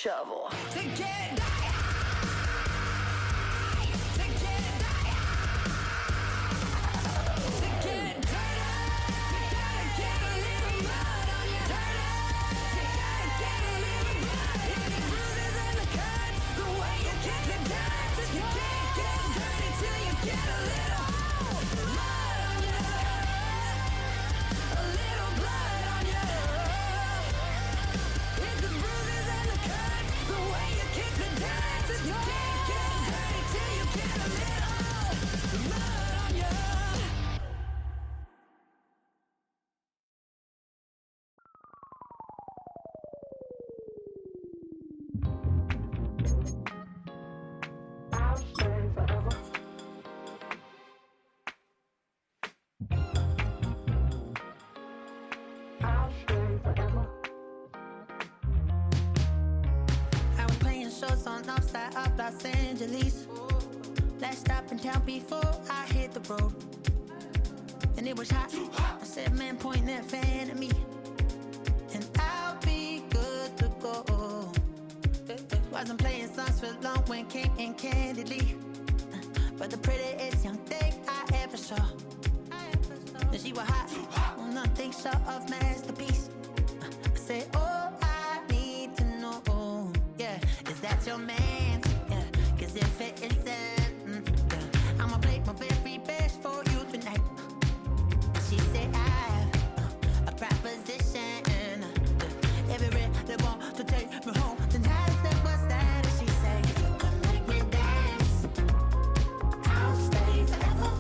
Shovel. On outside of Los Angeles. Last stop in town before I hit the road. And it was hot. I said, man, point that fan at me, and I'll be good to go. Wasn't playing songs for long when came in candidly, but the prettiest young thing I ever saw. And she was hot, well, nothing short of masterpiece. I said, oh, I need to know, yeah, is that your man? Yeah, cause if it isn't, yeah, I'ma play my very best for you tonight. She said I have a proposition, every they want to take me home tonight. I said, what's that? And she said, if you can make me dance, I'll stay forever.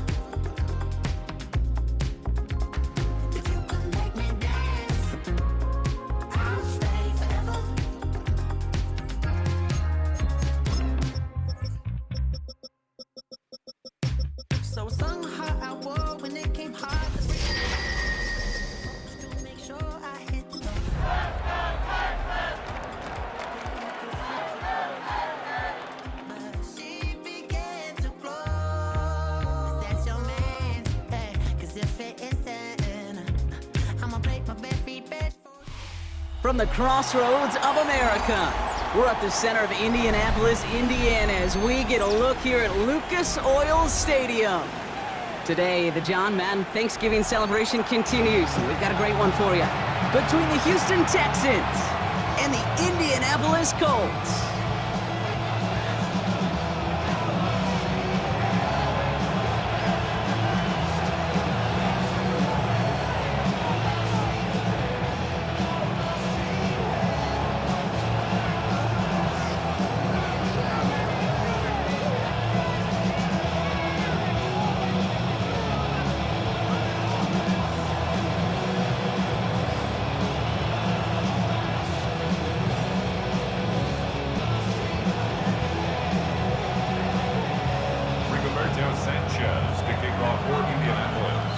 If you can make me dance, I'll stay forever. So sung how I wore when it came hard to make sure I hit the note. But she began to glow. That's your man, hey, cause if it isn't, I'ma play my very best for you. From the crossroads of America, we're at the center of Indianapolis, Indiana, as we get a look here at Lucas Oil Stadium. Today, the John Madden Thanksgiving celebration continues. We've got a great one for you. Between the Houston Texans and the Indianapolis Colts. Sanchez to kick off for Indianapolis.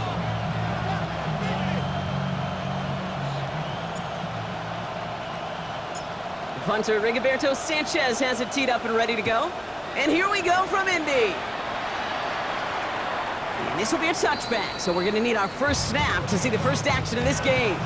The punter, Rigoberto Sanchez, has it teed up and ready to go. And here we go from Indy. And this will be a touchback, so we're going to need our first snap to see the first action of this game.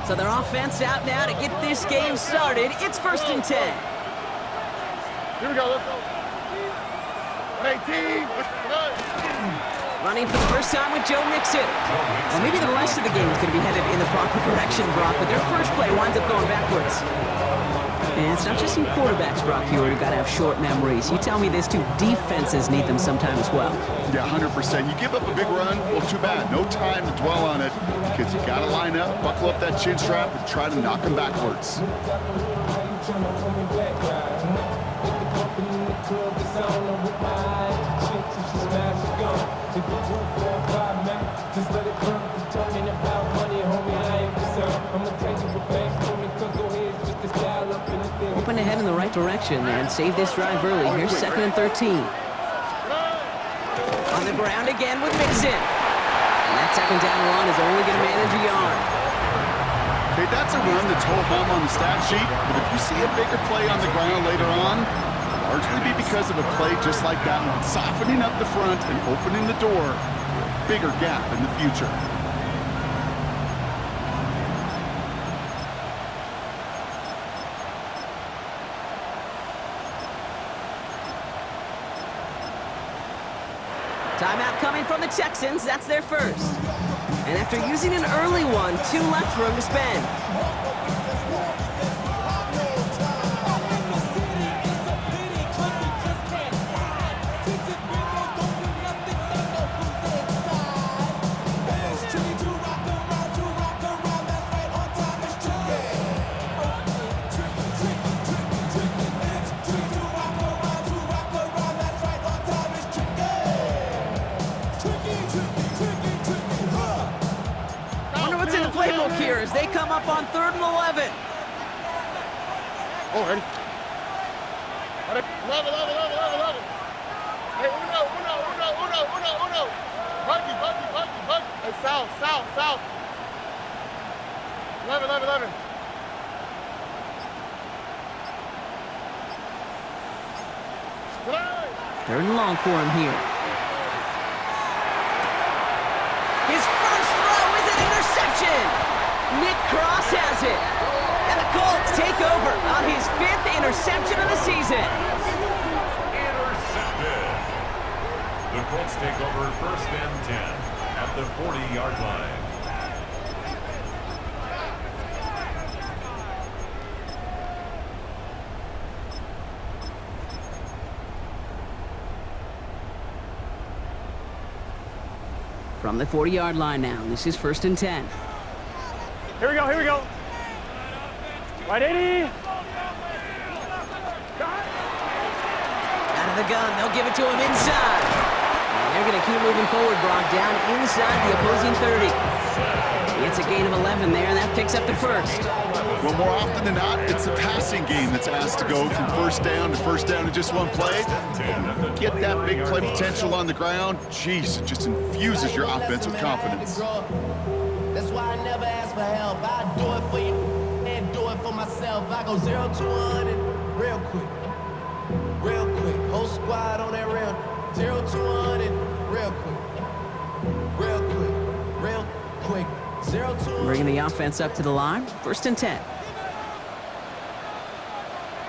So their offense out now to get this game started. It's 1st and 10. Here we go, let's go. Running for the first time with Joe Mixon. Well, maybe the rest of the game is going to be headed in the proper direction, Brock, but their first play winds up going backwards. And it's not just some quarterbacks, Brock, here who've got to have short memories. You tell me this too, defenses need them sometime as well. Yeah, 100%. You give up a big run, well, too bad. No time to dwell on it because you got to line up, buckle up that chin strap, and try to knock them backwards. Open ahead in the right direction and save this drive early. Here's 2nd and 13. On the ground again with Mixon. And that second down run is only going to manage a yard. Okay, that's a run that's ho-hum on the stat sheet, but if you see a bigger play on the ground later on, largely be because of a play just like that one, softening up the front and opening the door for a bigger gap in the future. Timeout coming from the Texans. That's their first. And after using an early one, 2 left for him to spend. Here as they come up on 3rd and 11. Oh, ready? 11. Hey, uno. Buggy. Hey, south. 11. 3rd and long for him here. His first throw is an interception. Nick Cross has it. And the Colts take over on his 5th interception of the season. Intercepted. The Colts take over 1st and 10 at the 40-yard line. From the 40-yard line now, this is 1st and 10. Here we go. Right, 80. Out of the gun, they'll give it to him inside. And they're going to keep moving forward, Brock, down inside the opposing 30. He gets a gain of 11 there, and that picks up the first. Well, more often than not, it's the passing game that's asked to go from first down to just one play. Get that big play potential on the ground. Jeez, it just infuses your offense with confidence. That's why I never ask for help. I do it for you and do it for myself. I go 0 to 100 real quick. Whole squad on that rail. 0 to 100 real quick. 0 to 100. Bringing the offense up to the line. 1st and 10.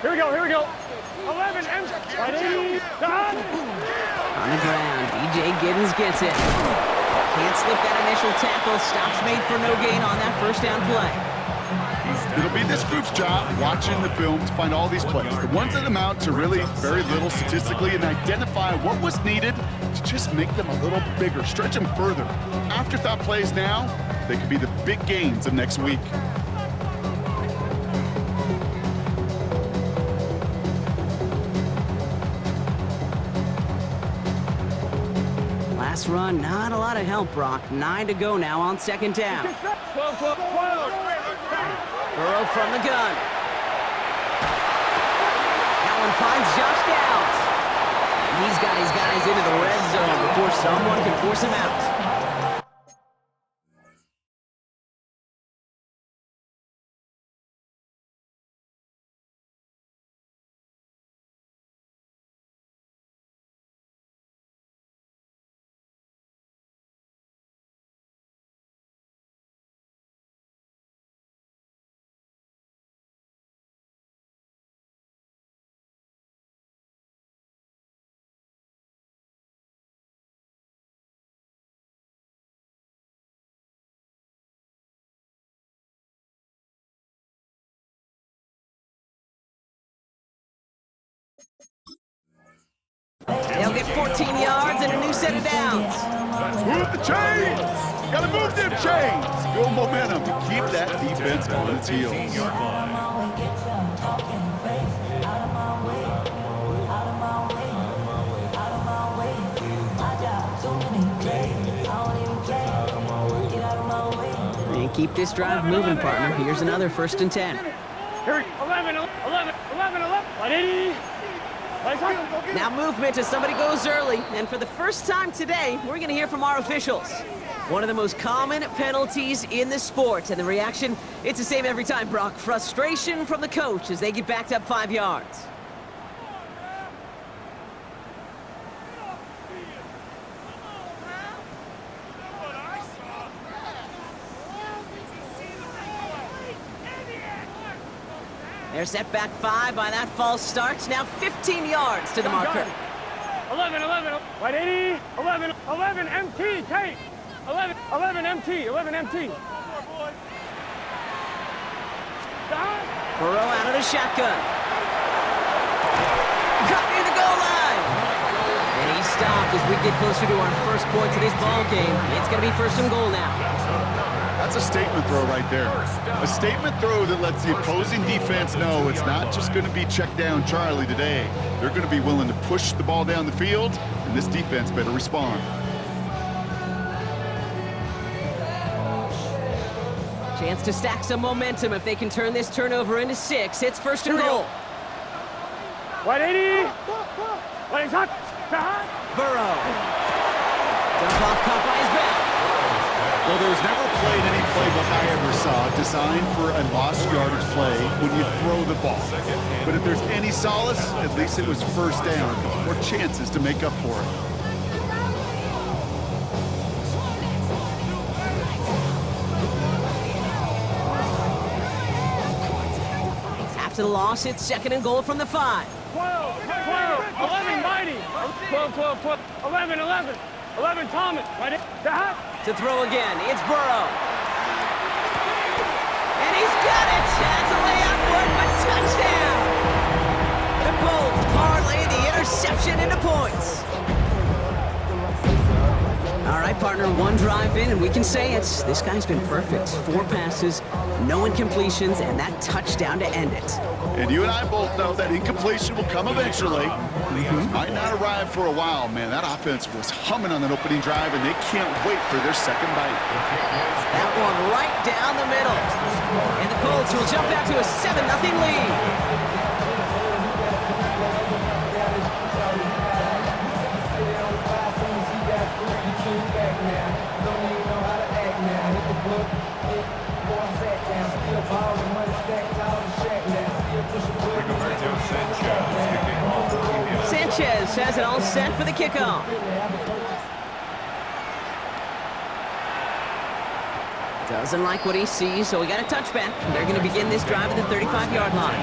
Here we go. 11, right, 80, done. On the ground, DJ Giddens gets it. Can't slip that initial tackle. Stops made for no gain on that 1st down play. It'll be this group's job watching the film to find all these plays, the ones that amount to really very little statistically, and identify what was needed to just make them a little bigger, stretch them further. Afterthought plays now, they could be the big gains of next week. Last run, not a lot of help, Brock. 9 to go now on 2nd down. Burrow from the gun. That one finds Josh Downs. And he's got his guys into the red zone before someone can force him out. 14 yards and a new set of downs. Move the chains! Gotta move them chains! Build momentum to keep that defense on its heels. 15-yard line. And keep this drive moving, partner. Here's another 1st and 10. Here, 11. 180. Now movement as somebody goes early. And for the first time today, we're going to hear from our officials. One of the most common penalties in the sport. And the reaction, it's the same every time, Brock. Frustration from the coach as they get backed up 5 yards. They're set back 5 by that false start. Now 15 yards to the marker. 11. 180. 11 MT. Tape. 11 MT. Burrow out of the shotgun. Cut near the goal line. And he's stopped as we get closer to our first point to this ball game. It's going to be 1st and goal now. That's a statement throw right there. A statement throw that lets the opposing defense know it's not just going to be check down Charlie today. They're going to be willing to push the ball down the field, and this defense better respond. Chance to stack some momentum if they can turn this turnover into 6. It's 1st and goal. 180. Burrow. Dump off caught by his back. Well, there was never played any playbook I ever saw designed for a lost yardage play when you throw the ball. But if there's any solace, at least it was 1st down, or chances to make up for it. After the loss, it's 2nd and goal from the 5. 12. 11 Mighty. 12. 11 Thomas. To throw again, it's Burrow. And he's got it! That's a layup for it, but touchdown! The Colts parlay the interception into points. All right, partner, 1 drive in, and we can say it's this guy's been perfect. 4 passes, no incompletions, and that touchdown to end it. And you and I both know that incompletion will come eventually. Might not arrive for a while, man. That offense was humming on that opening drive, and they can't wait for their second bite. That one right down the middle. And the Colts will jump out to a 7-0 lead. Sanchez has it all set for the kickoff. Doesn't like what he sees, so we got a touchback. They're going to begin this drive at the 35-yard line.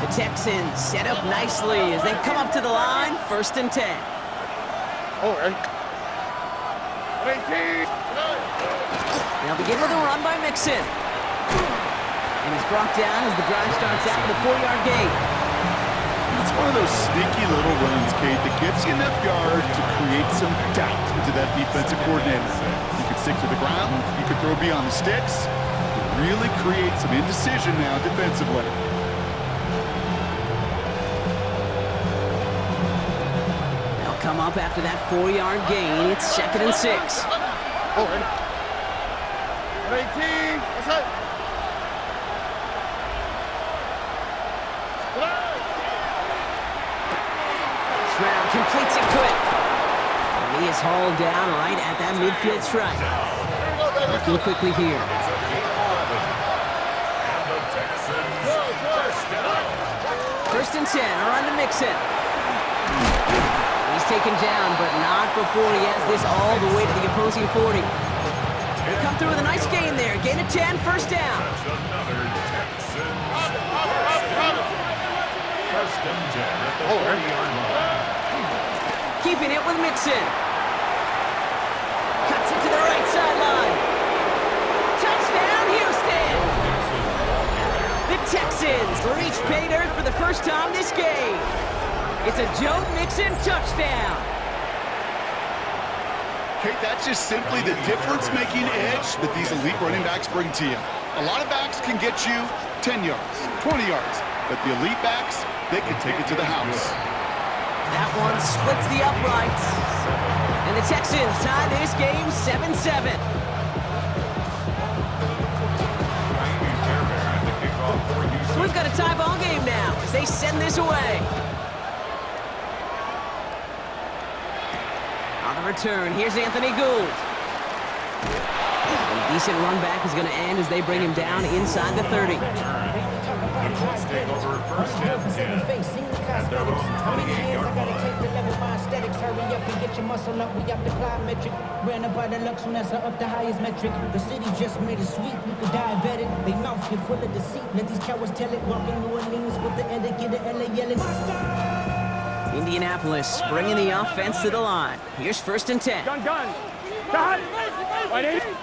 The Texans set up nicely as they come up to the line. 1st and 10. All right. 18. They'll begin with a run by Mixon. And he's brought down as the drive starts out with a 4-yard gain. It's one of those sneaky little runs, Kate, that gets you enough yards to create some doubt into that defensive coordinator. You can stick to the ground, you can throw beyond the sticks. It really creates some indecision now defensively. They'll come up after that 4-yard gain. It's 2nd and 6. Oh, 18. That's it. Stroud completes it quick. And he is hauled down right at that midfield stripe. Working quickly here. First and 10, around to Mixon. He's taken down, but not before he has this all the way to the opposing 40. They come through with a nice gain there. Gain of 10, 1st down. First and 10 at the 40-yard line. Keeping it with Mixon. Cuts it to the right sideline. Touchdown, Houston! Reach pay dirt for the first time this game. It's a Joe Mixon touchdown. Okay, that's just simply the difference-making edge that these elite running backs bring to you. A lot of backs can get you 10 yards, 20 yards, but the elite backs, they can take it to the house. That one splits the uprights. And the Texans tie this game 7-7. So we've got a tie ball game now as they send this away. On the return, here's Anthony Gould. A decent run back is going to end as they bring him down inside the 30. The Colts take over first and 10 at their own 28-yard line. Hurry up and get your muscle up, we up the plyometric. Ran up by the Lux when that's up the highest metric. The city just made it sweet, you could diabetic. They mouth get full of deceit, let these cowards tell it. Walking New Orleans with the end, get the LA yelling. Indianapolis bringing the offense to the line. Here's first and 10. Gun. Got it. Right in. Quick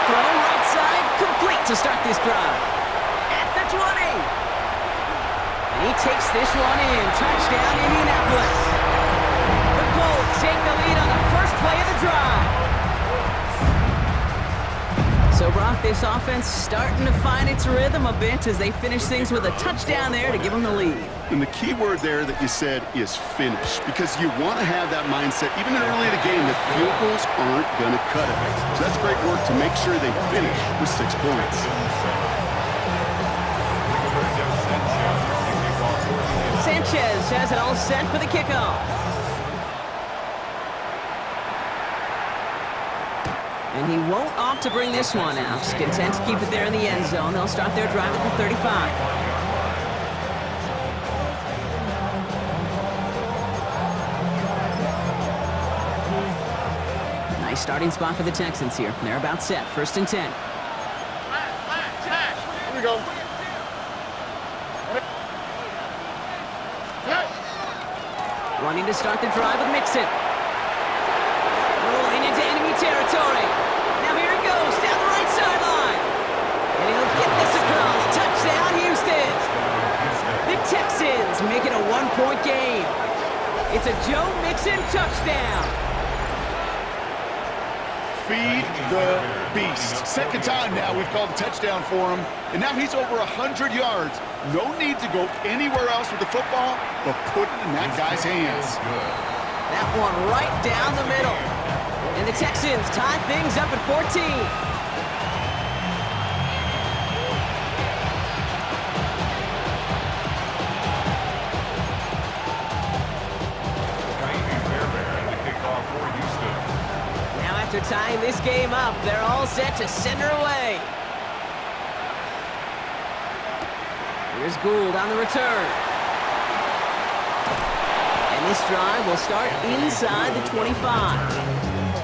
throw, right side, complete to start this drive. At the 20. And he takes this one in. Touchdown, Indianapolis. The Colts take the lead on the first play of the drive. So, Brock, this offense starting to find its rhythm a bit as they finish things with a touchdown there to give them the lead. And the key word there that you said is finish, because you want to have that mindset, even early in the game, that field goals aren't going to cut it. So that's great work to make sure they finish with 6 points. Sanchez has it all set for the kickoff. And he won't opt to bring this one out. Just content to keep it there in the end zone. They'll start their drive at the 35. Nice starting spot for the Texans here. They're about set. First and 10. Here we go. Running to start the drive with Mixon. Rolling into enemy territory. Now here he goes, down the right sideline. And he'll get this across. Touchdown, Houston. The Texans make it a 1-point game. It's a Joe Mixon touchdown. Feed the beast. Second time now we've called a touchdown for him, and now he's over 100 yards. No need to go anywhere else with the football, but put it in that guy's hands. That one right down the middle. And the Texans tie things up at 14. After tying this game up, they're all set to send her away. Here's Gould on the return. And this drive will start inside the 25.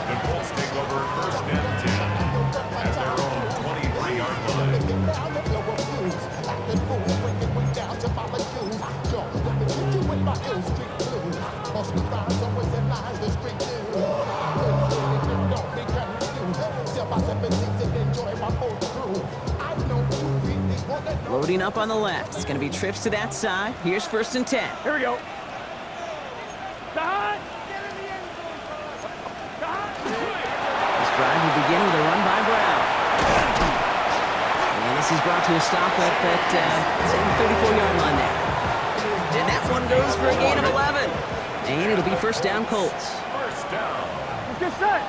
The Colts take over first and 10 at their own 23-yard line. Loading up on the left. It's going to be trips to that side. Here's first and 10. Here we go. This drive will begin with a run by Brown. And this is brought to a stop up at the 34-yard line there. And that one goes for a gain of 11. And it'll be first down, Colts. First down. Let's get set.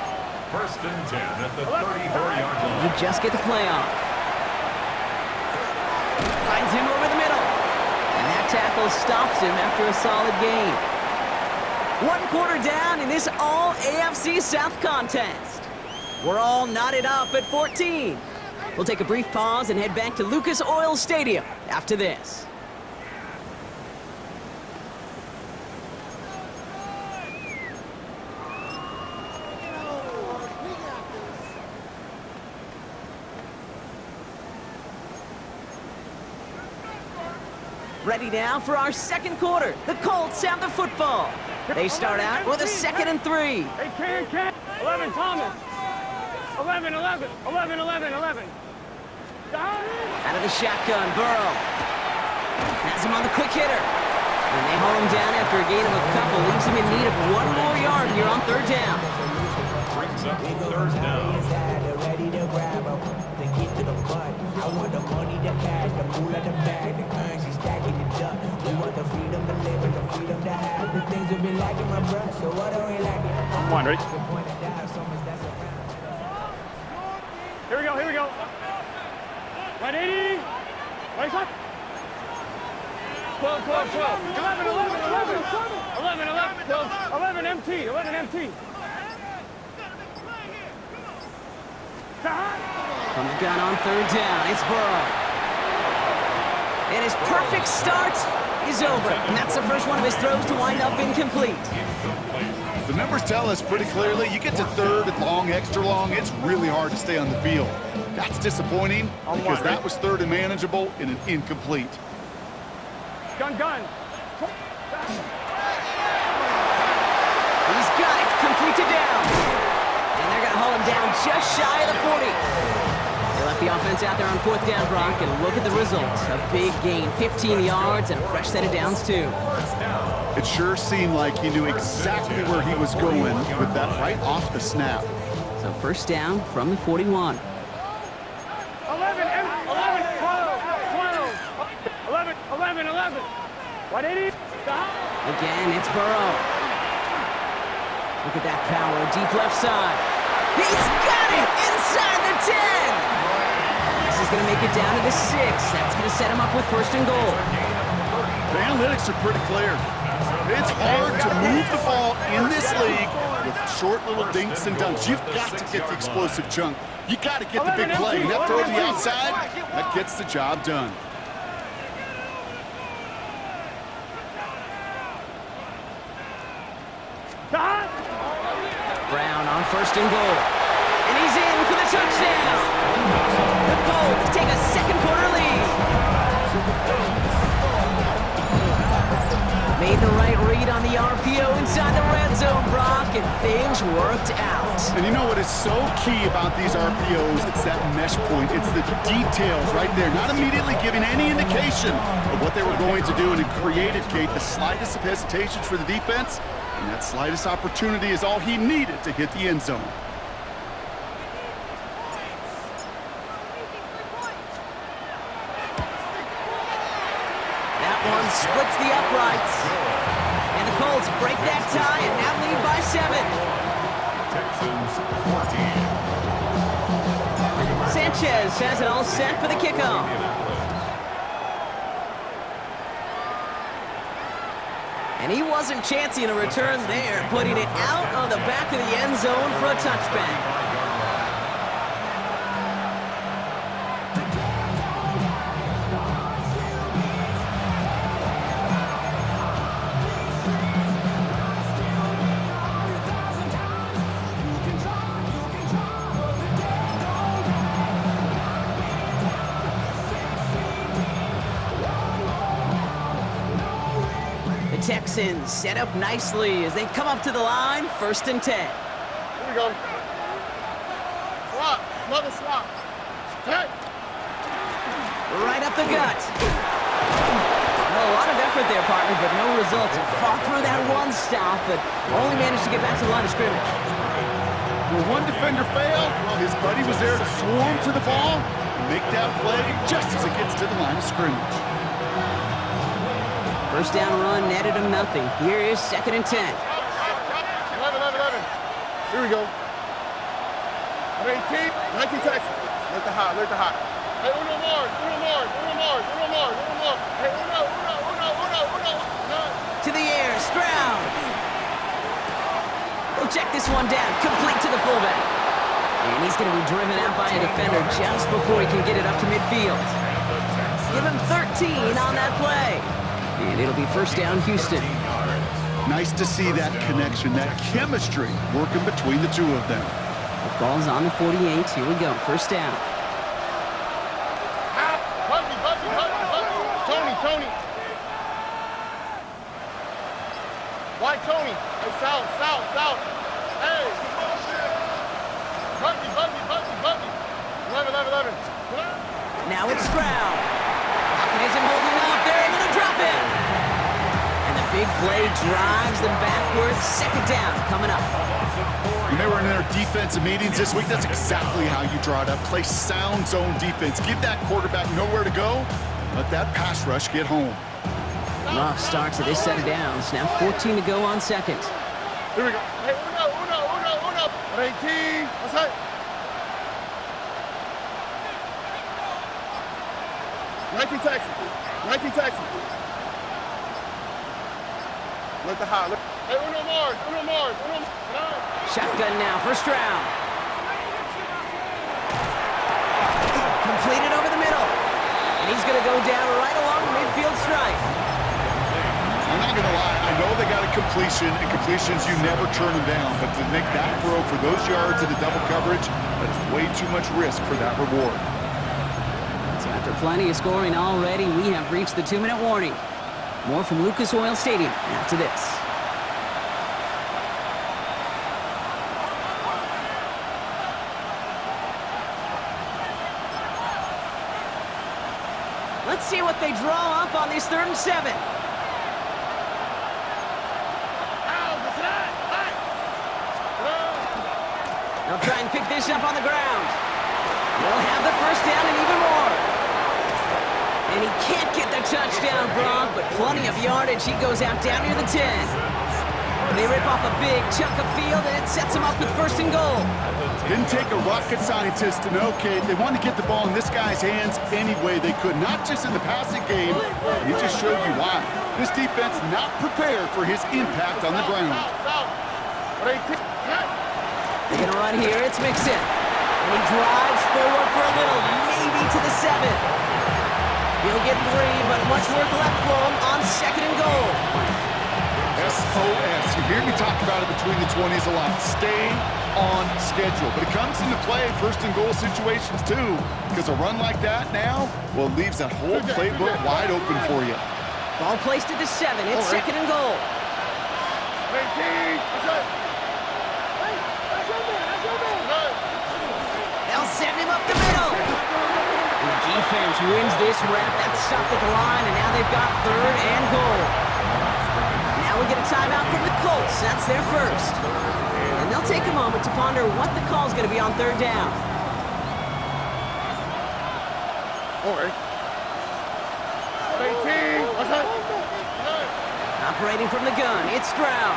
First and 10 at the 34-yard line. You just get the play off. Finds him over the middle. And that tackle stops him after a solid gain. 1 quarter down in this all-AFC South contest. We're all knotted up at 14. We'll take a brief pause and head back to Lucas Oil Stadium after this. Ready now for our second quarter. The Colts have the football. They start out with a 2nd and 3. Hey, can. 11, Thomas. 11. Out of the shotgun, Burrow. Has him on the quick hitter. And they haul him down after a gain of a couple. Leaves him in need of one more yard here on third down. Brings up third down. Ready to grab them, they get to the butt. I want the money, the cash, the food of the bag, the currency stacking the duck. We want the freedom to live and the freedom to have. The things we've been lacking, my bruh, so what are we lacking? Come on, ready? The point of dive, so much that's around. Here we go, here we go. 180. Right side. 12, 12, 12. 11, 11, 11. 11, 11, 12. 11 MT, 11 MT. From the gun on third down, it's Burrow. And his perfect start is over. And that's the first one of his throws to wind up incomplete. The numbers tell us pretty clearly, you get to third and long, extra long, it's really hard to stay on the field. That's disappointing because that was third and manageable in an incomplete. Gun, gun. He's got it, complete to Downs. And they're gonna haul him down just shy of the 40. They left the offense out there on fourth down, Brock, and look at the results. A big gain, 15 yards and a fresh set of downs too. It sure seemed like he knew exactly where he was going with that right off the snap. So first down from the 41. 11, 11, 12, 12. 11, 11, 11. 180. Again, it's Burrow. Look at that power, deep left side. He's got it inside the 10. This is going to make it down to the 6. That's going to set him up with first and goal. The analytics are pretty clear. It's hard to move the ball in this league with short little dinks and dunks. You've got to get the explosive chunk. You got to get the big play. And that throw to the outside, that gets the job done. Brown on first and goal. And he's in for the touchdown. The Colts take a second quarter lead. Made the right read on the RPO inside the red zone, Brock, and things worked out. And you know what is so key about these RPOs? It's that mesh point. It's the details right there. Not immediately giving any indication of what they were going to do, and it created, Kate, the slightest of hesitations for the defense. And that slightest opportunity is all he needed to hit the end zone. That one splits the uprights. And the Colts break that tie and now lead by 7. Texans 14. Sanchez has it all set for the kickoff. And he wasn't chancing a return there, putting it out on the back of the end zone for a touchback. Texans set up nicely as they come up to the line, first and 10. Here we go. Swap, another swap. Okay. Right up the gut. Well, a lot of effort there, partner, but no results. Fought through that one stop, but only managed to get back to the line of scrimmage. When one defender failed, well, his buddy was there to swarm to the ball and make that play just as it gets to the line of scrimmage. First down run netted him nothing. Here is second and 10. 11, 11, 11. Here we go. 18, 19 Texans. Let the hot, let the hot. Hey, uno more. Hey, uno. To the air, Stroud. He'll check this one down, complete to the fullback. And he's going to be driven out by a defender just before he can get it up to midfield. Give him 13 on that play. And it'll be first down, Houston. Nice to see that connection, that chemistry working between the two of them. The ball's on the 48. Here we go, first down. Buggy. Tony. Why Tony? Hey, south. Hey. Buggy. 11. Now it's Stroud. Hawkins isn't holding up. They're able to drop it. And the big play drives them backwards. Second down coming up. When they were in their defensive meetings this week, that's exactly how you draw it up. Play sound zone defense. Give that quarterback nowhere to go. Let that pass rush get home. Rough start to this set of downs. Now 14 to go on second. Here we go. Hey, uno. 18. What's that? Nineteen Texas. Look the high. Look. Hey, uno Mars. Shotgun now for Stroud. Completed over the middle. And he's going to go down right along the midfield stripe. I'm not going to lie. I know they got a completion, and completions, you never turn them down. But to make that throw for those yards in the double coverage, that is way too much risk for that reward. So after plenty of scoring already, we have reached the 2-minute warning. More from Lucas Oil Stadium after this. Let's see what they draw up on this 3rd and 7. They'll try and pick this up on the ground. They'll have the first down and even more. And he can't get the touchdown, Brock, but plenty of yardage. He goes out down near the 10. They rip off a big chunk of field, and it sets him up with 1st and goal. Didn't take a rocket scientist to know, Kate. They wanted to get the ball in this guy's hands any way they could, not just in the passing game. He just showed you why. This defense not prepared for his impact on the ground. They're going to run here. It's Mixon. And he drives forward for a little, maybe to the 7. He'll get 3, but much work left for him on 2nd and goal. SOS. You hear me talk about it between the 20s a lot. Stay on schedule. But it comes into play 1st and goal situations too, because a run like that now, well, leaves that whole playbook wide open for you. Ball placed at the 7. It's 2nd and goal. They'll send him up the middle. And the defense wins this rep. That's stopped at the line, and now they've got 3rd and goal. Now we get a timeout from the Colts. That's their first. And they'll take a moment to ponder what the call's going to be on 3rd down. Operating from the gun, it's Stroud.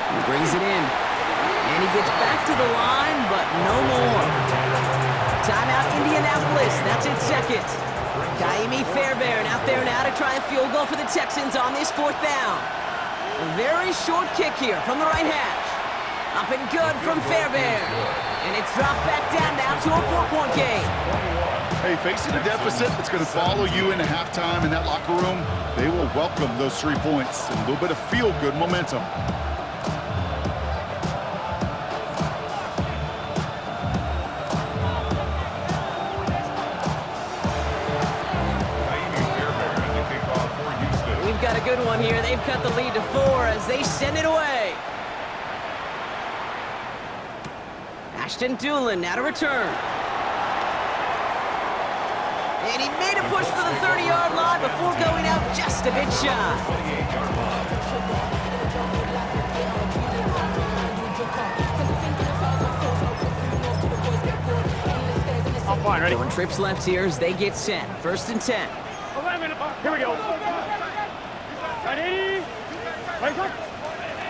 He brings it in. And he gets back to the line, but no more. Timeout, Indianapolis. That's its 2nd. Kaimi Fairbairn out there now to try a field goal for the Texans on this 4th down. A very short kick here from the right hash. Up and good from Fairbairn. And it's dropped back down now to a 4-point game. Hey, facing a deficit that's going to follow you into halftime in that locker room, they will welcome those 3 points and a little bit of feel-good momentum. We've got a good one here. They've cut the lead to 4 as they send it away. Ashton Doolin now to return. And he made a push for the 30-yard line before going out just a bit shy. I'm fine, ready? Going trips left here as they get set. 1st and 10. 11, here we go. 90. Wake up.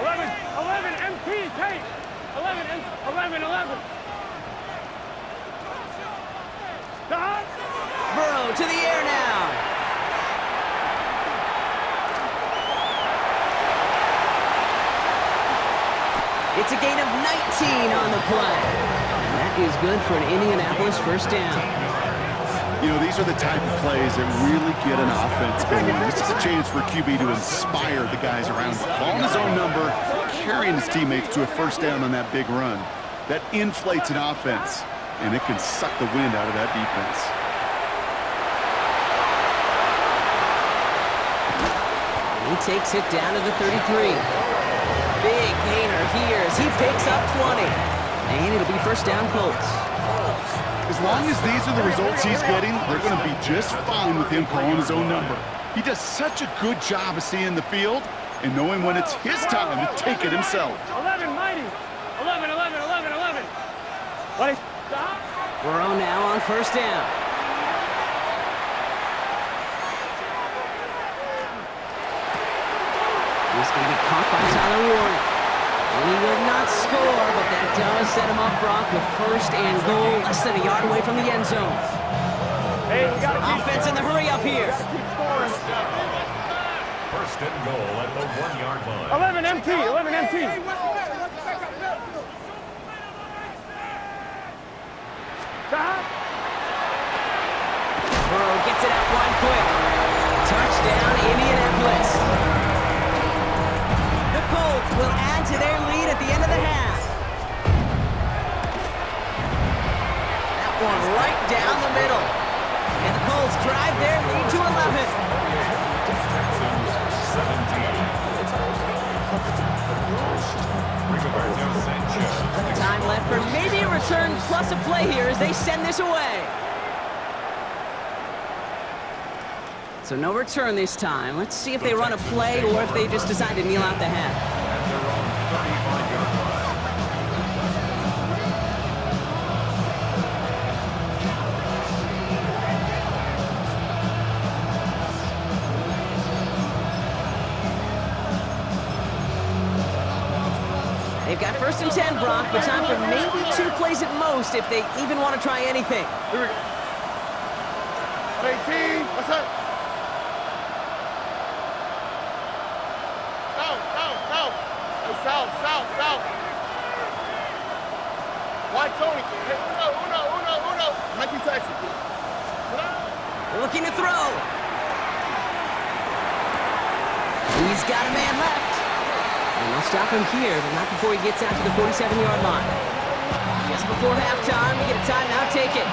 11, MP, Kate. 11. Stop. Burrow to the air now. It's a gain of 19 on the play. And that is good for an Indianapolis 1st down. You know, these are the type of plays that really get an offense going. This is a chance for QB to inspire the guys around him. Calling his own number, carrying his teammates to a 1st down on that big run. That inflates an offense, and it can suck the wind out of that defense. He takes it down to the 33. Big gainer here as he picks up 20. And it'll be 1st down Colts. As long as these are the results he's getting, they're going to be just fine with him calling his own number. He does such a good job of seeing the field and knowing when it's his time to take it himself. 11, mighty. 11, 11, 11, 11. Buddy, stop. Burrow now on first down. He's going to be caught by Tyler Warren. And he will not score, but that does set him up, Brock, with first and goal, less than a yard away from the end zone. Hey, we got to keep Offense in the hurry up here. keep scoring. First and goal at the 1-yard line. 11 MT, 11 MT. Stop. Burrow gets it out wide quick. Touchdown, Indianapolis. The Colts will add to their lead at the end of the half. That one right down the middle. And the Colts drive their lead to 11. Time left for maybe a return plus a play here as they send this away. So no return this time. Let's see if they run a play or if they just decide to kneel out the half. They've got first and 10, Brock, but time for maybe 2 plays at most if they even want to try anything. Here we go. 18, what's up? South. Why Tony? Hey, uno. 19 Texas. Looking to throw. He's got a man left. And they'll stop him here, but not before he gets out to the 47-yard line. Just before halftime, we get a timeout. Take it.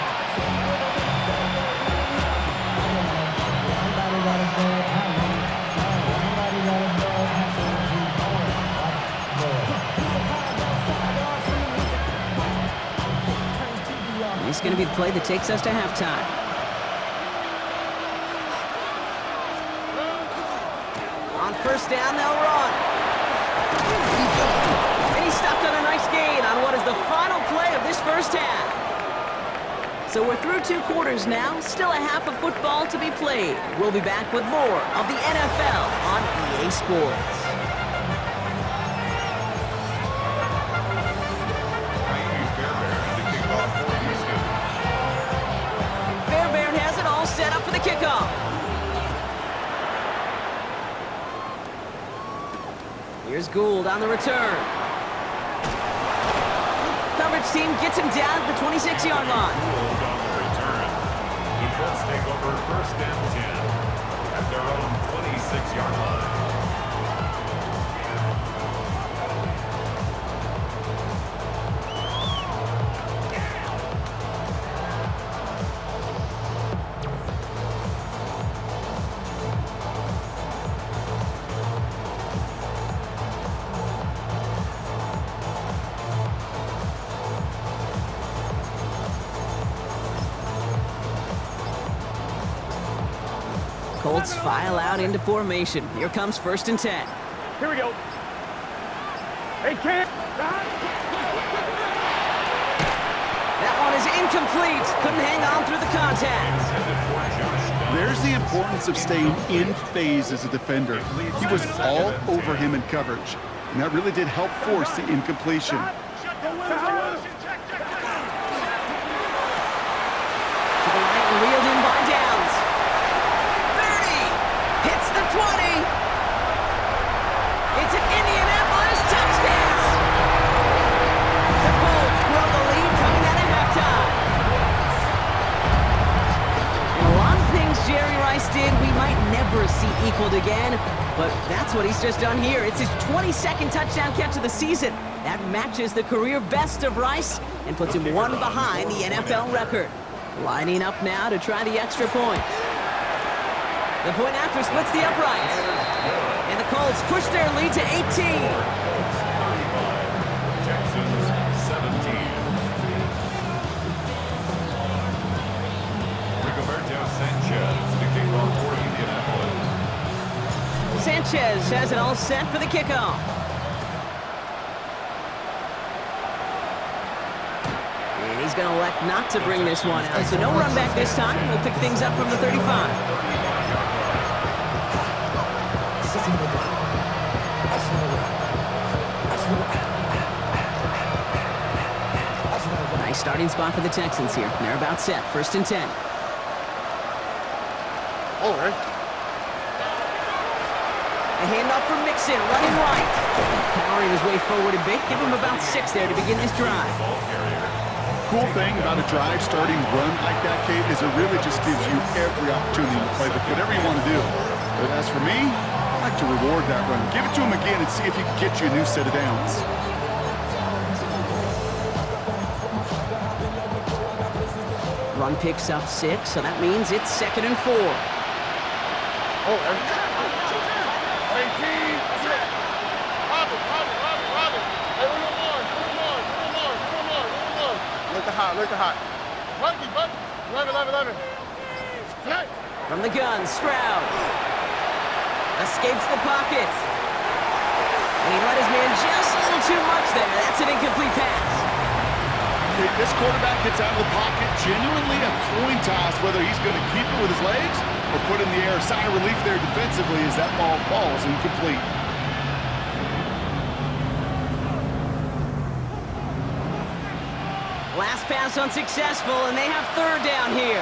This is going to be the play that takes us to halftime. On first down, they'll run. And he stopped on a nice gain on what is the final play of this first half. So we're through 2 quarters now, still a half of football to be played. We'll be back with more of the NFL on EA Sports. Fairbairn has it all set up for the kickoff. Here's Gould on the return. Coverage team gets him down at the 26-yard line. Gould on the return. The Colts take over first and 10 at their own 26-yard line. Colts file out into formation. Here comes first and 10. Here we go. Hey, Cam. That one is incomplete. Couldn't hang on through the contact. There's the importance of staying in phase as a defender. He was all over him in coverage, and that really did help force the incompletion. To the right, reeled in by Downs. 30. Hits the 20. It's an Indianapolis touchdown. The Colts grow the lead coming out of halftime. And a lot of things Jerry Rice did we might never see equaled again, but that's what he's just done here. It's his 22nd touchdown catch of the season. That matches the career best of Rice and puts him one behind the NFL record. Lining up now to try the extra point. The point after splits the uprights. And the Colts push their lead to 18. Texans 17. Sanchez has it all set for the kickoff. And he's going to elect not to bring this one out, so no run back this time. We'll pick things up from the 35. Nice starting spot for the Texans here. They're about set. 1st and 10. Oh, right. A handoff from Mixon, running right. Powering his way forward a bit. Give him about 6 there to begin this drive. Cool thing about a drive starting run like that, Kate, is it really just gives you every opportunity to play with whatever you want to do. But as for me, I like to reward that run. Give it to him again and see if he can get you a new set of downs. Run picks up 6, so that means it's 2nd and 4. Oh, right. 18. That's it. Robin. Hey, one more. Look the hot. Bucky. 11. Hey. From the gun, Stroud. Escapes the pocket. And he let his man just a little too much there. That's an incomplete pass. Kate, this quarterback gets out of the pocket, genuinely a coin toss whether he's going to keep it with his legs or put it in the air. Sigh of relief there defensively as that ball falls incomplete. Last pass unsuccessful, and they have 3rd down here.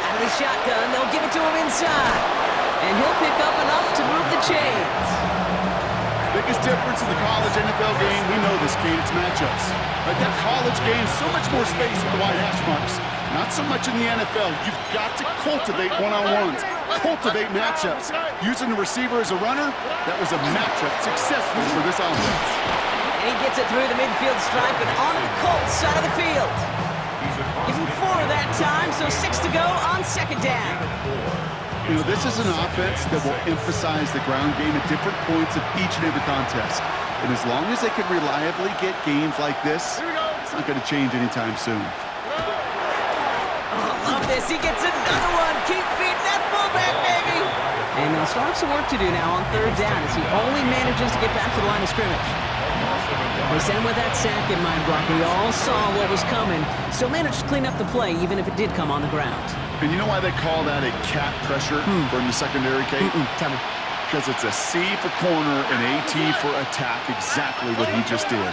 Out of the shotgun, they'll give it to him inside. And he'll pick up enough to move the chains. Biggest difference in the college NFL game, we know this, Kate, it's matchups. Like that college game, so much more space with the wide hash marks. Not so much in the NFL. You've got to cultivate one-on-ones, cultivate matchups. Using the receiver as a runner, that was a matchup successful for this offense. And he gets it through the midfield stripe and onto the Colts side of the field. Give him 4 that time, so 6 to go on 2nd down. You know, this is an offense that will emphasize the ground game at different points of each and every contest. And as long as they can reliably get games like this, it's not going to change anytime soon. Oh, love this. He gets another one. Keep feeding that fullback, baby. And they'll start some work to do now on 3rd down as he only manages to get back to the line of scrimmage. They sent him with that sack in mind block. We all saw what was coming. Still managed to clean up the play, even if it did come on the ground. And you know why they call that a cat pressure from the secondary, Kate? Tell me. Because it's a C for corner and a T for attack, exactly what he just did.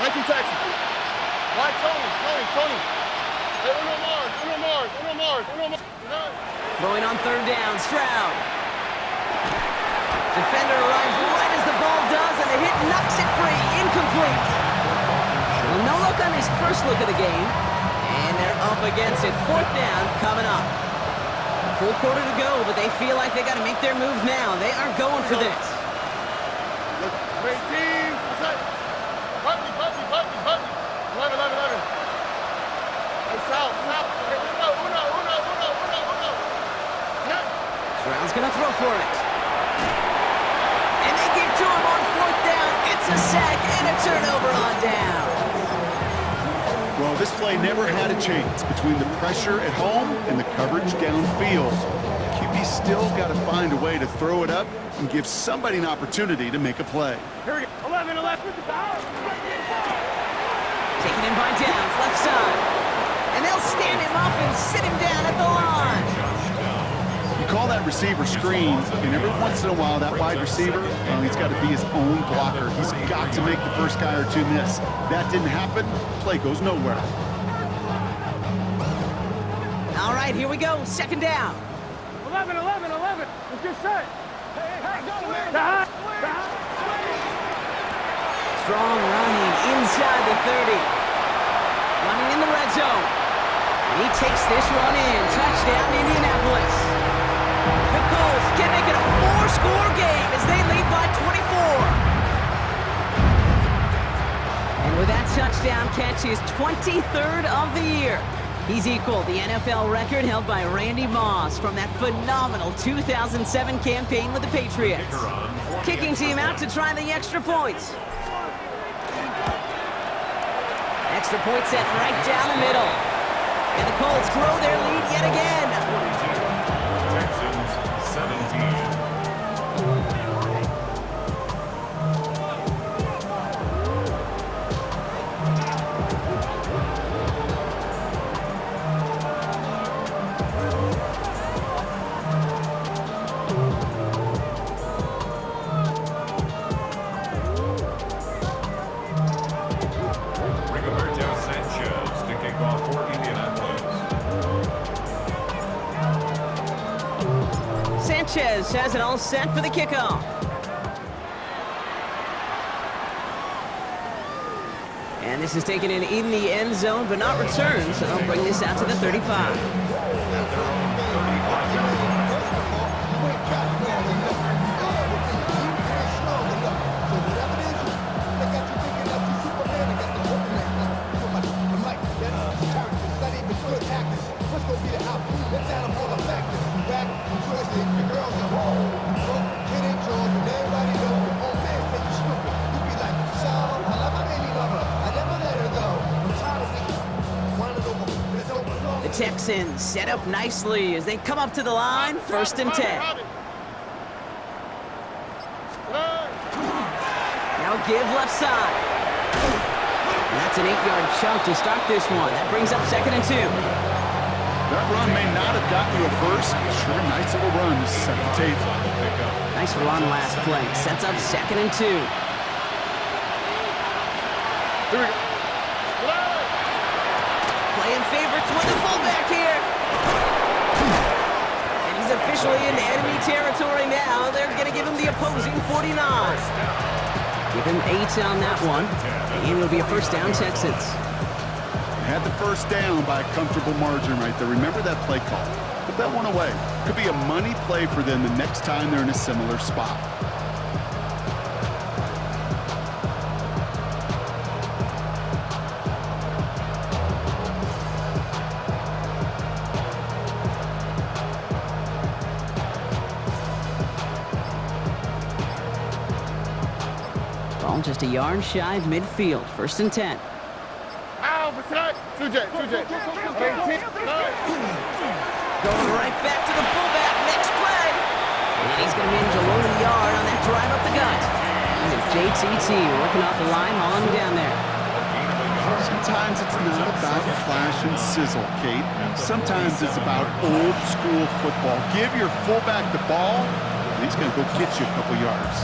Right to Texas. Right, Tony. Hey, Uno Mars. Throwing on 3rd down, Stroud. Defender arrives right as the ball does, and the hit knocks it free. Incomplete. Well, no look on his first look of the game. And they're up against it. 4th down coming up. Full quarter to go, but they feel like they got to make their move now. They are going for this. Great team. Bucky. 11. Hey, South. Uno. Stroud's going to throw for it. And they get to him on 4th down. It's a sack and a turnover on down. Well, this play never had a chance between the pressure at home and the coverage downfield. QB still got to find a way to throw it up and give somebody an opportunity to make a play. Here we go. 11. Taken in by Downs, left side. And they'll stand him up and sit him down at the line. You call that receiver screen, and every once in a while, that wide receiver, well, he's got to be his own blocker. He's got to make the first guy or two miss. That didn't happen, play goes nowhere. All right, here we go, 2nd down. 11. Let's get set. Hey, go, Strong running inside the 30. Running in the red zone. And he takes this one in. Touchdown, Indianapolis. The Colts can make it a 4-score game as they lead by 24. And with that touchdown catch, his 23rd of the year. He's equaled the NFL record held by Randy Moss from that phenomenal 2007 campaign with the Patriots. Kicking team out to try the extra points. Extra point set right down the middle. And the Colts grow their lead yet again. 42, Texans 17. Sanchez has it all set for the kickoff. And this is taken in the end zone, but not returned, so they'll bring this out to the 35. The Texans set up nicely as they come up to the line, 1st and 10. Now give left side. And that's an 8-yard chunk to start this one. That brings up 2nd and 2. That run may not have gotten you a first, but sure, nice little run to set the table. Nice run last play. Sets up 2nd and 2. Here we go. Playing favorites with the fullback here. And he's officially into enemy territory now. They're going to give him the opposing 49. Give him 8 on that one. And it'll be a 1st down, Texans. Had the 1st down by a comfortable margin right there. Remember that play call. Put that one away. Could be a money play for them the next time they're in a similar spot. Ball just a yard shy of midfield. 1st and 10. Going right back to the fullback. Next play. And he's going to manage a low yard on that drive up the gut. And it's JTT working off the line, hauling him down there. Sometimes it's not about flash and sizzle, Kate. Sometimes it's about old school football. Give your fullback the ball, and he's going to go get you a couple yards.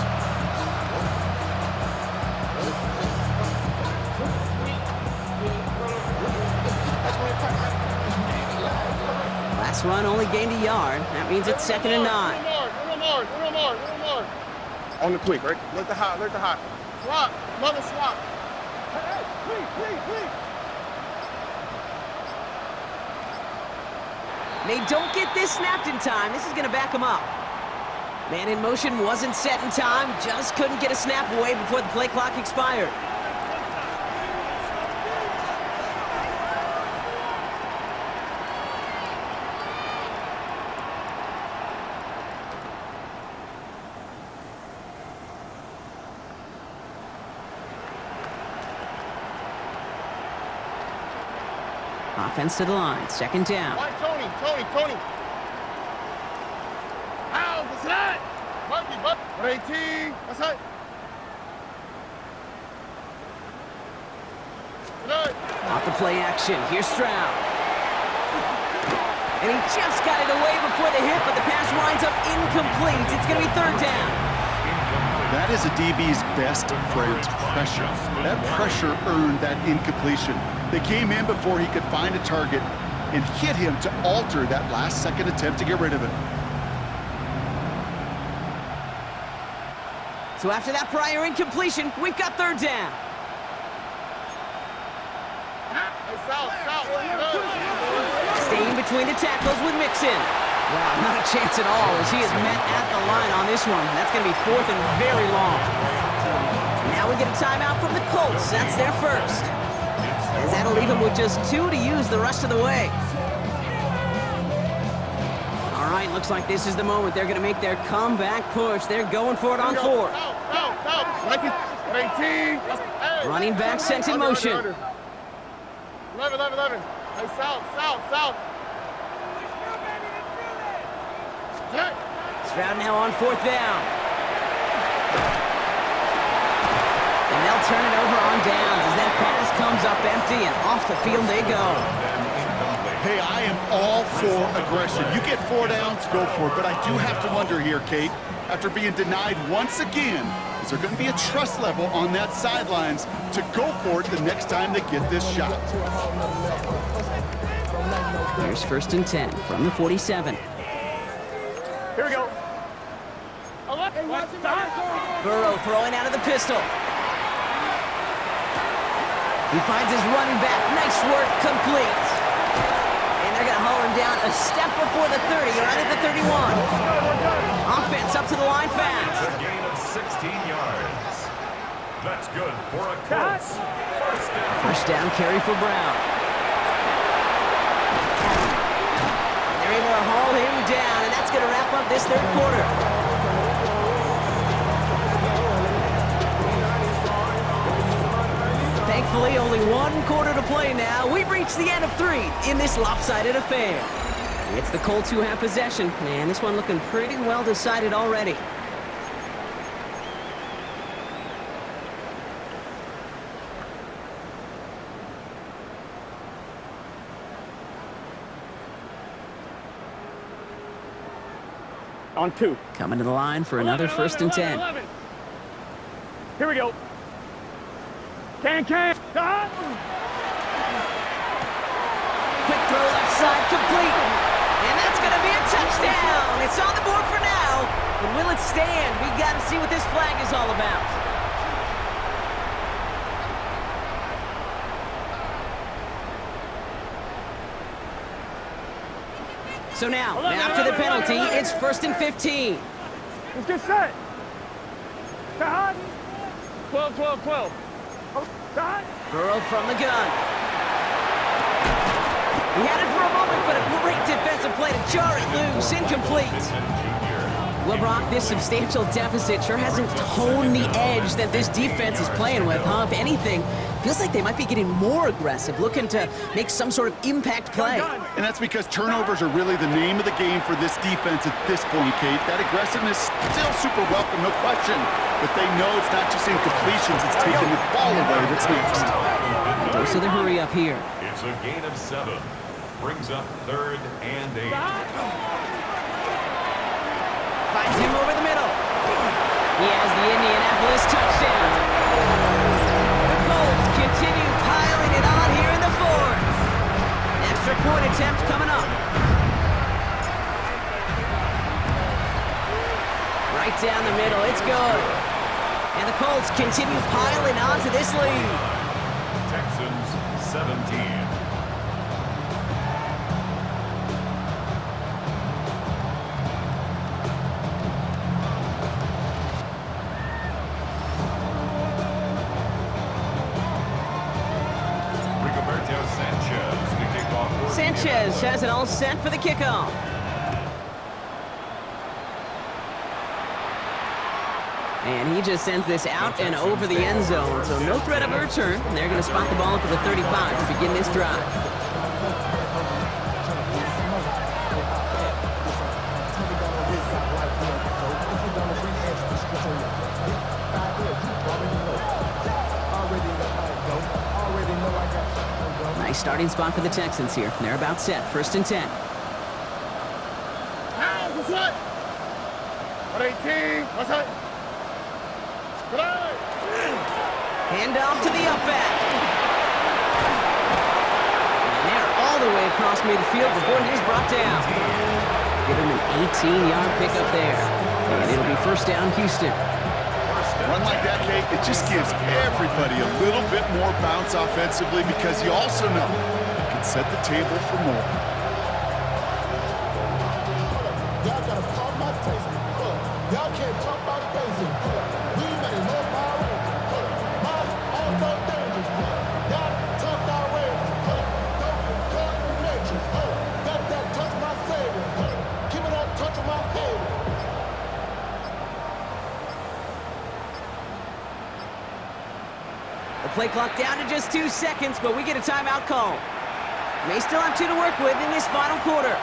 Last run only gained a yard. That means it's 2nd and 9. On the quick, right? Let the hot. Swap. Mother swap. They don't get this snapped in time. This is going to back them up. Man in motion wasn't set in time. Just couldn't get a snap away before the play clock expired. Offense to the line, 2nd down. Tony. How is that? Bucky. 18. That's it. Off the play action, here's Stroud. And he just got it away before the hit, but the pass winds up incomplete. It's going to be 3rd down. That is a DB's best friend, pressure. That pressure earned that incompletion. They came in before he could find a target and hit him to alter that last-second attempt to get rid of it. So after that prior incompletion, we've got 3rd down. Staying between the tackles with Mixon. Wow, not a chance at all as he is met at the line on this one. That's going to be 4th and very long. Now we get a timeout from the Colts. That's their first. As that'll leave him with just 2 to use the rest of the way. All right, looks like this is the moment they're going to make their comeback push. They're going for it on 4th. Running back sent in motion. 11. Hey, south. Stroud now on 4th down. And they'll turn it over on downs as that pass comes up empty and off the field they go. Hey, I am all for aggression. You get 4 downs, go for it. But I do have to wonder here, Kate, after being denied once again, is there going to be a trust level on that sidelines to go for it the next time they get this shot? Here's 1st and 10 from the 47. Here we go. Burrow throwing out of the pistol. He finds his running back. Nice work, complete. And they're going to haul him down a step before the 30, right at the 31. Offense up to the line fast. A gain of 16 yards. That's good for a Colts. First down carry for Brown. And they're able to haul him down, and that's going to wrap up this 3rd quarter. Thankfully, only 1 quarter to play now. We've reached the end of 3 in this lopsided affair. It's the Colts who have possession, and this one looking pretty well decided already. On 2. Coming to the line for another 1st and 10. 11. Here we go. Can. Quick throw left side, complete. And that's going to be a touchdown. It's on the board for now. But will it stand? We got to see what this flag is all about. So now, after the penalty, it's 1st and 15. Let's get set. 12. Burrow from the gun. He had it for a moment, but a great defensive play to jar it loose. Incomplete. Well, Brock, this substantial deficit sure hasn't toned the edge that this defense is playing with, huh? If anything, feels like they might be getting more aggressive, looking to make some sort of impact play. And that's because turnovers are really the name of the game for this defense at this point, Kate. That aggressiveness still super welcome, no question. But they know it's not just incompletions, it's taking the ball away that's next. Dose of the hurry up here. It's a gain of 7. Brings up 3rd and 8. Finds him over the middle. He has the Indianapolis touchdown. The Colts continue piling it on here in the 4th. Extra point attempt coming up. Right down the middle, it's good. And the Colts continue piling on to this lead. Texans 17. Sanchez has it all set for the kickoff. And he just sends this out and over the end zone, so no threat of a return. They're going to spot the ball up at the 35 to begin this drive. Nice starting spot for the Texans here. They're about set. 1st and 10. Hand off to the up back. And they're all the way across midfield before he's brought down. Give him an 18-yard pickup there. And it'll be 1st down, Houston. Run like that, Kate, it just gives everybody a little bit more bounce offensively because you also know it can set the table for more. Y'all gotta talk about taste. Y'all can't talk about basic. We made no power. All those dangerous. Y'all talk our way. Don't cut nature. Got that touch my savior. Keep it on touch of my head. The play clock down to just 2 seconds, but we get a timeout call. May still have 2 to work with in this final quarter.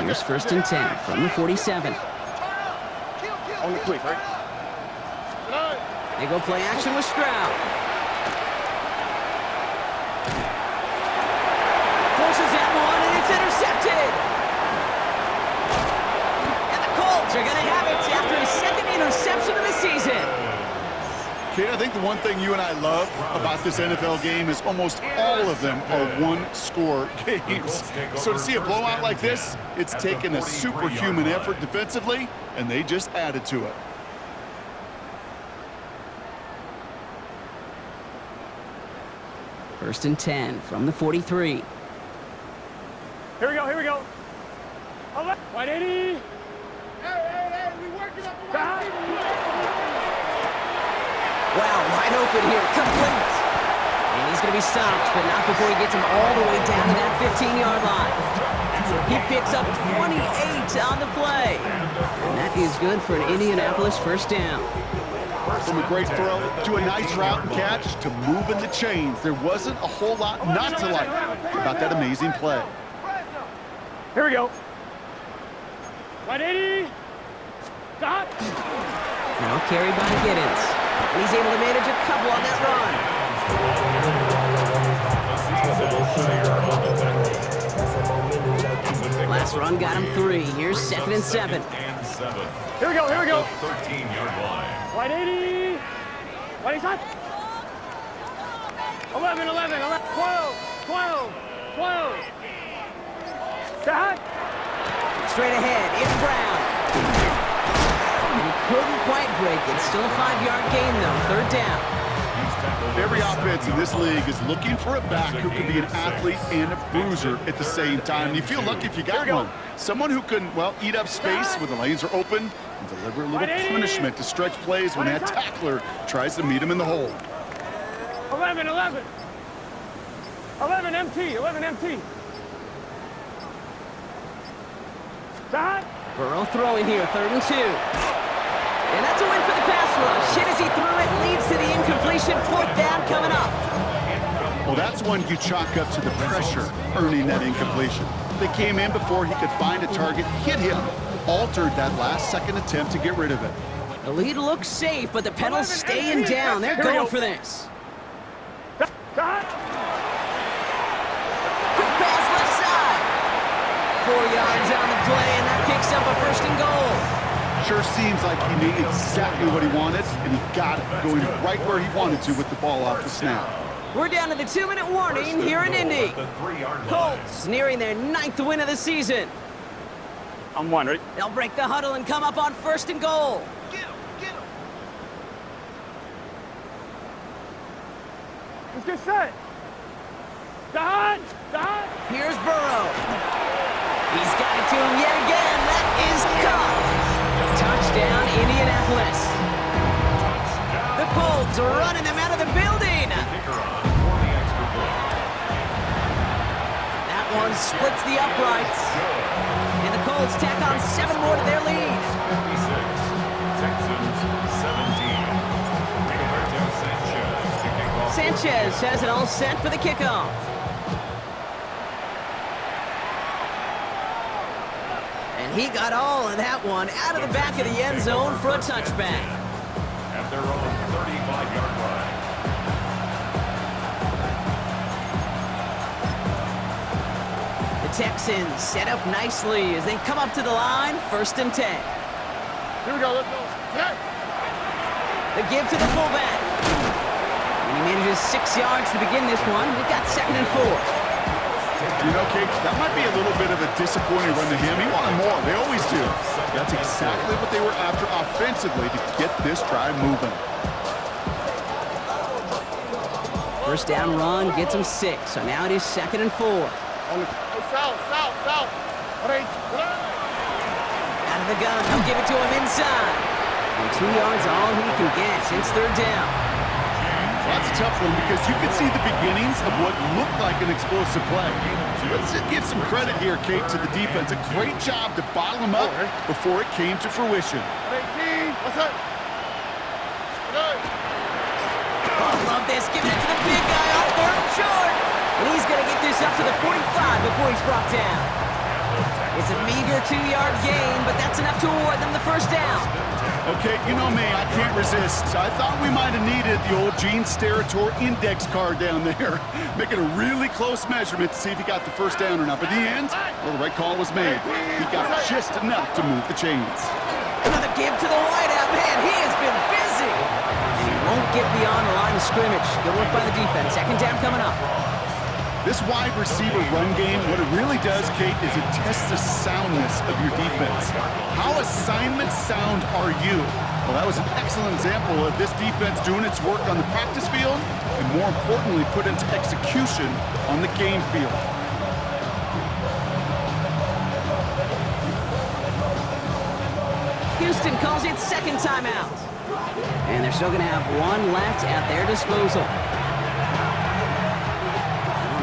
Here's 1st and 10 from the 47. Only quick, right? They go play action with Stroud. Forces that one, and it's intercepted. And the Colts are going to have it after his 2nd interception of the season. Kate, I think the one thing you and I love about this NFL game is almost all of them are one-score games. So to see a blowout like this, it's taken a superhuman effort defensively, and they just added to it. First and 10 from the 43. Here we go, here we go. 180. Hey, we working up the right. Wow, wide open here, complete. And he's going to be stopped, but not before he gets him all the way down to that 15-yard line. He picks up 28 on the play. And that is good for an Indianapolis 1st down. From a great throw to a nice route and catch to moving the chains. There wasn't a whole lot not to like about that amazing play. Here we go. 180. Stop. Now carried by Giddens. And he's able to manage a couple on that run. Last run got him 3. Here's 2nd and 7. Here we go, here we go. 13-yard line. 180. What is that? 11, 11, 11, 12, 12, 12. That. Straight ahead, it's Brown. And he couldn't quite break it. Still a 5-yard gain, though. 3rd down. Every offense in this league is looking for a back who can be an athlete and a bruiser at the same time. And you feel lucky if you got one. Someone who can, well, eat up space when the lanes are open and deliver a little punishment to stretch plays when that tackler tries to meet him in the hole. 11, 11. 11 MT, 11 MT. That. Burrow throwing here, 3rd and 2. And that's a win for the pass rush. Hit as he threw it, leads to the incompletion. 4th down coming up. Well, that's one you chalk up to the pressure earning that incompletion. They came in before he could find a target, hit him, altered that last-second attempt to get rid of it. The lead looks safe, but the pedals staying down. They're going for this. That. Quick pass left side. 4 yards on the play, and that picks up a 1st and goal. Sure seems like he knew exactly what he wanted, and he got it, going right where he wanted to with the ball off the snap. We're down to the 2-minute warning here in Indy. Colts nearing their 9th win of the season. I'm 1, ready? They'll break the huddle and come up on 1st and goal. Get him. Let's get set. Done. Here's Burrow. He's got it to him yet again. That is caught. Touchdown, Indianapolis. The Colts are running them out of the building. That one splits the uprights. And the Colts tack on 7 more to their lead. 56, Texans 17. Sanchez has it all set for the kickoff. And he got all of that one out of the back of the end zone for a touchback. At their own 35-yard line. The Texans set up nicely as they come up to the line, 1st and 10. Here we go, let's go. Yeah. The give to the fullback. And he manages 6 yards to begin this one. We've got 2nd and 4. You know, Kate, that might be a little bit of a disappointing run to him. He wanted more. They always do. That's exactly what they were after offensively to get this drive moving. 1st down run gets him 6. So now it is 2nd and 4. South. Out of the gun, they'll give it to him inside. And 2 yards all he can get since 3rd down. Well, that's a tough one because you can see the beginnings of what looked like an explosive play. Let's give some credit here, Kate, to the defense. A great job to bottle them up before it came to fruition. 18, what's up? Oh, love this. Giving it to the big guy on third and short. And he's going to get this up to the 45 before he's brought down. It's a meager 2-yard gain, but that's enough to award them the first down. Okay, you know me, I can't resist. I thought we might have needed the old Gene Steratore index card down there, making a really close measurement to see if he got the first down or not. But in the end, well, the right call was made. He got just enough to move the chains. Another give to the wideout. Man, he has been busy. And he won't get beyond the line of scrimmage. Good work by the defense. Second down coming up. This wide receiver run game, what it really does, Kate, is it tests the soundness of your defense. How assignment sound are you? Well, that was an excellent example of this defense doing its work on the practice field and, more importantly, put into execution on the game field. Houston calls it second timeout. And they're still going to have one left at their disposal.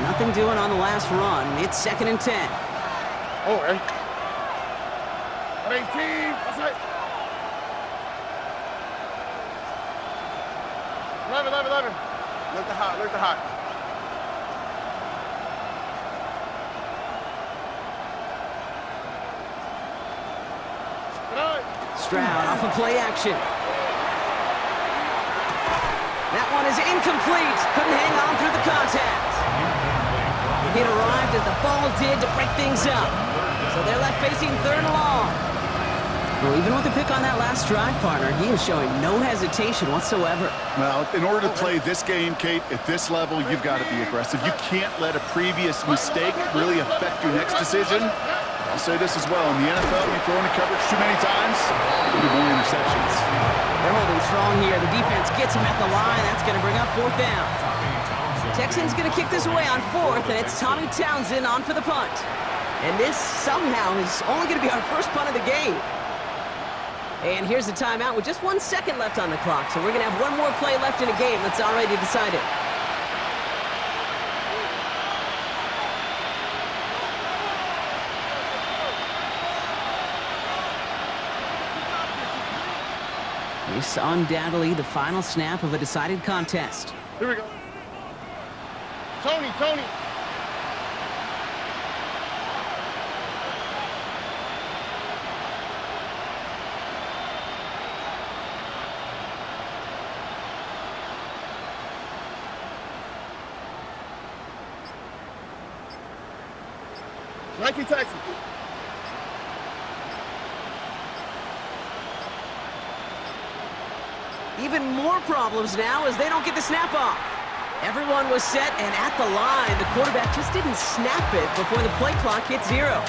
Nothing doing on the last run. It's second and 10. Oh, hey. 18, what's that? 11. Look the hot. Stroud off of play action. That one is incomplete. Couldn't hang on through the contact. It arrived as the ball did to break things up. So they're left facing third and long. Well, even with the pick on that last drive, partner, he is showing no hesitation whatsoever. Well, in order to play this game, Kate, at this level, you've got to be aggressive. You can't let a previous mistake really affect your next decision. I'll say this as well. In the NFL, you throw into coverage too many times, there'll be more interceptions. They're holding strong here. The defense gets him at the line. That's going to bring up fourth down. Texans going to kick this away on fourth, and it's Tommy Townsend on for the punt. And this somehow is only going to be our first punt of the game. And here's the timeout with just 1 second left on the clock. So we're going to have one more play left in a game that's already decided. This undoubtedly the final snap of a decided contest. Here we go. Tony. 19 Texans. Even more problems now as they don't get the snap off. Everyone was set and at the line. The quarterback just didn't snap it before the play clock hit 0.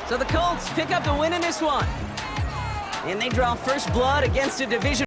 So the Colts pick up the win in this one. And they draw first blood against a division